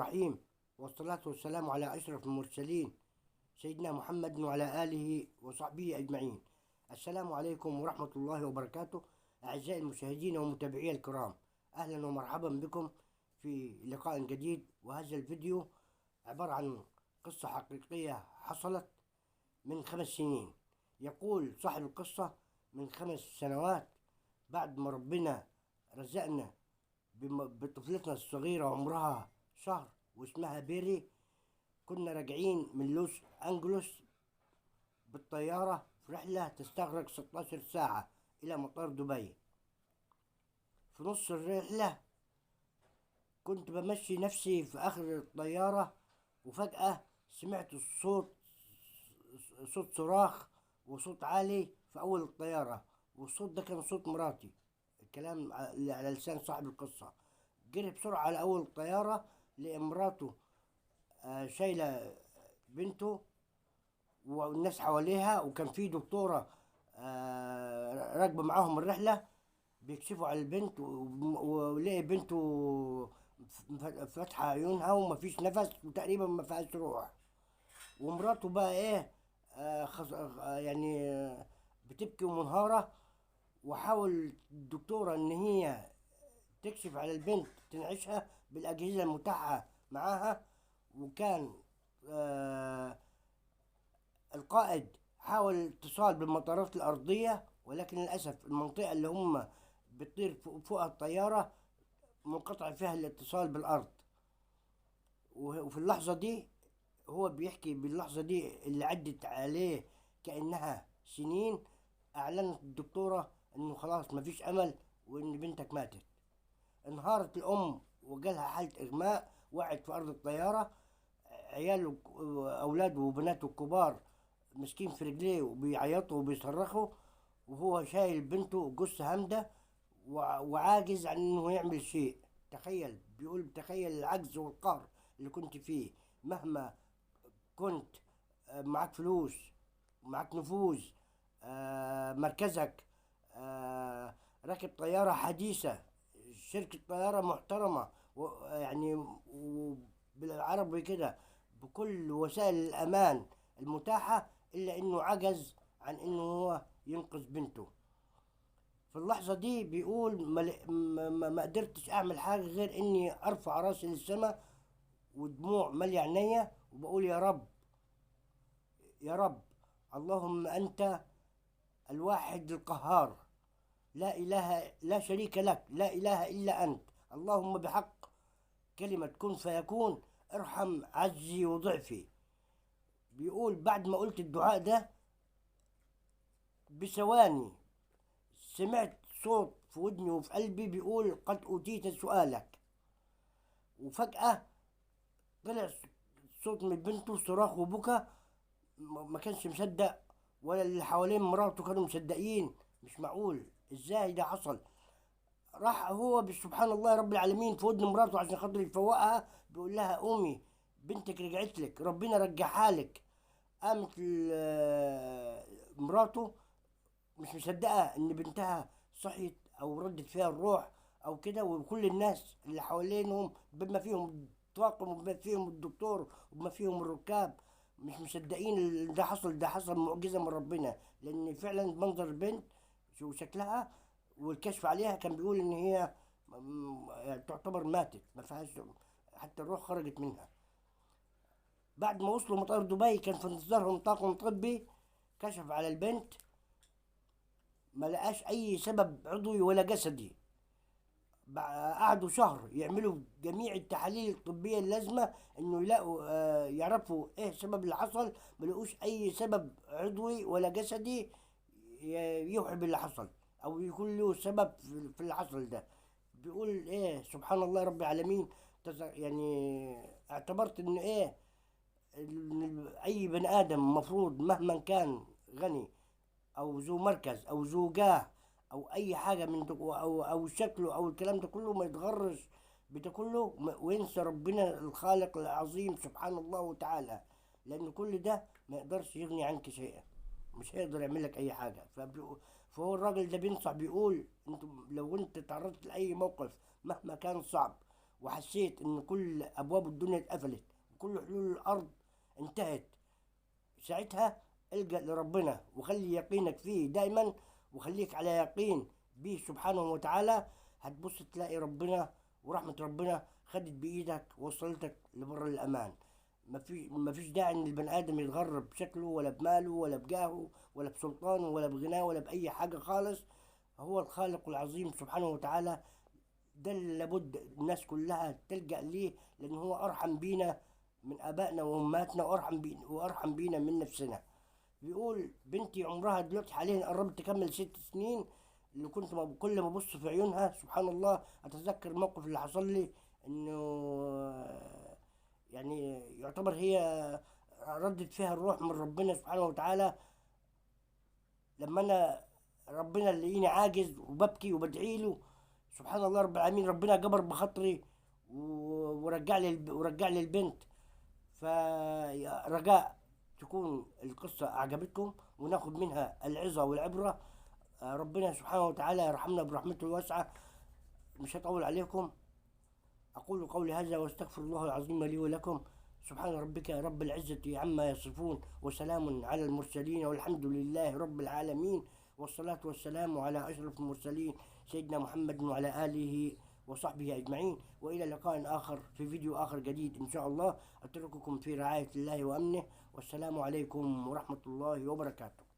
الرحيم، والصلاة والسلام على أشرف المرسلين سيدنا محمد وعلى آله وصحبه أجمعين. السلام عليكم ورحمة الله وبركاته. أعزائي المشاهدين ومتابعي الكرام، أهلا ومرحبا بكم في لقاء جديد. وهذا الفيديو عبارة عن قصة حقيقية حصلت من 5 سنين. يقول صاحب القصة: من 5 سنوات بعد ما ربنا رزقنا بطفلتنا الصغيرة عمرها شهر واسمها بيري، كنا راجعين من لوس أنجلوس بالطيارة في رحلة تستغرق 16 ساعة إلى مطار دبي. في نص الرحلة كنت بمشي نفسي في آخر الطيارة، وفجأة سمعت صوت صراخ وصوت عالي في أول الطيارة، والصوت ده كان صوت مراتي. الكلام اللي على لسان صاحب القصة. جري بسرعة على أول الطيارة لمراته شايلة بنته والناس حواليها، وكان في دكتورة راكبة معاهم الرحلة بيكشفوا على البنت، ولقي بنته فاتحة عيونها ومفيش نفس وتقريبا ما فيهاش روح. ومراته بقى ايه، يعني بتبكي ومنهارة. وحاول الدكتورة ان هي تكشف على البنت تنعشها بالأجهزة المتاحة معاها. وكان القائد حاول الاتصال بالمطارات الأرضية، ولكن للأسف المنطقة اللي هم بتطير فوقها الطيارة منقطع فيها الاتصال بالأرض. وفي اللحظة دي، هو بيحكي باللحظة دي اللي عدت عليه كأنها سنين، أعلنت الدكتورة إنه خلاص مفيش أمل وإن بنتك ماتت. انهارت الأم وجالها حالة إغماء، وقعت في أرض الطيارة. عياله أولاده وبناته الكبار مسكين في رجليه وبيعيطوا وبيصرخوا، وهو شايل بنته جثة هامدة وعاجز عن إنه يعمل شيء. تخيل، بيقول تخيل العجز والقهر اللي كنت فيه. مهما كنت معاك فلوس، معاك نفوذ، مركزك، راكب طيارة حديثة، شركة طيارة محترمة، يعني بالعربي كده بكل وسائل الأمان المتاحة، إلا إنه عجز عن إنه هو ينقذ بنته. في اللحظة دي بيقول ما قدرتش أعمل حاجة غير إني أرفع راسي للسماء ودموع مالية عينيا، وبقول: يا رب، يا رب، اللهم أنت الواحد القهار، لا شريك لك، لا إله إلا أنت. اللهم بحق كلمة كن فيكون ارحم عجزي وضعفي. بيقول بعد ما قلت الدعاء ده بثواني سمعت صوت في ودني وفي قلبي بيقول: قد أوتيت سؤالك. وفجأة طلع صوت من بنته، صراخ وبكى. ما كانش مصدق، ولا اللي حوالين مراته كانوا مصدقين. مش معقول، ازاي ده حصل؟ راح هو سبحان الله رب العالمين في ودن مراته عشان خاطر يفوقها، بيقول لها: قومي، بنتك رجعت لك، ربنا رجعها لك. قامت مراته مش مصدقة إن بنتها صحيت أو ردت فيها الروح أو كده. وكل الناس اللي حوالينهم بما فيهم الطاقم وبما فيهم الدكتور وبما فيهم الركاب مش مصدقين ده حصل. ده حصل معجزة من ربنا، لأن فعلا منظر البنت وشكلها والكشف عليها كان بيقول إن هي يعني تعتبر ماتت، ما فيهاش، حتى الروح خرجت منها. بعد ما وصلوا مطار دبي كان في انتظارهم طاقم طبي كشف على البنت، ما لقاش اي سبب عضوي ولا جسدي. قعدوا شهر يعملوا جميع التحاليل الطبية اللازمة انه يلاقوا يعرفوا ايه السبب اللي حصل. ما لقوش اي سبب عضوي ولا جسدي يوحي باللي حصل او يكون له سبب في اللي حصل ده. بيقول ايه سبحان الله رب العالمين. يعني اعتبرت ان ايه، اي بني ادم مفروض مهما كان غني او ذو مركز او ذو جاه او اي حاجه من ده، او شكله او الكلام ده كله، ما يتغرش بده كله وينسى ربنا الخالق العظيم سبحان الله وتعالى، لان كل ده ما يقدرش يغني عنك شيئا، مش هيقدر يعمل لك اي حاجه. فهو الراجل ده بينصح بيقول: انتم لو انت تعرضت لاي موقف مهما كان صعب وحسيت ان كل ابواب الدنيا اتقفلت وكل حلول الارض انتهت، ساعتها الجأ لربنا وخلي يقينك فيه دايما، وخليك على يقين به سبحانه وتعالى. هتبص تلاقي ربنا ورحمة ربنا خدت بإيدك ووصلتك لبر الأمان. ما فيش داعي إن البني آدم يتغر بشكله ولا بماله ولا بجاهه ولا بسلطانه ولا بغناه ولا بأي حاجة خالص. هو الخالق العظيم سبحانه وتعالى، ده اللي لابد الناس كلها تلجأ ليه، لأن هو أرحم بينا من آبائنا وأمهاتنا، وأرحم بينا من نفسنا. بيقول بنتي عمرها دلوقتي حاليا قربت تكمل 6 سنين، اللي كنت كل ما ابص في عيونها سبحان الله اتذكر الموقف اللي حصل لي، انه يعني يعتبر هي ردت فيها الروح من ربنا سبحانه وتعالى. لما انا ربنا اللي يجيني عاجز وببكي وبدعي له، سبحان الله رب العالمين ربنا جبر بخاطري ورجع لي البنت. فرجاء تكون القصة أعجبتكم وناخد منها العظة والعبرة. ربنا سبحانه وتعالى يرحمنا برحمته الواسعة. مش هطول عليكم، أقول قولي هذا واستغفر الله العظيم لي ولكم. سبحان ربك رب العزة عما يصفون، وسلام على المرسلين، والحمد لله رب العالمين، والصلاة والسلام على أشرف المرسلين سيدنا محمد وعلى آله وصحبه أجمعين. وإلى لقاء آخر في فيديو آخر جديد إن شاء الله. أترككم في رعاية الله وأمنه، والسلام عليكم ورحمة الله وبركاته.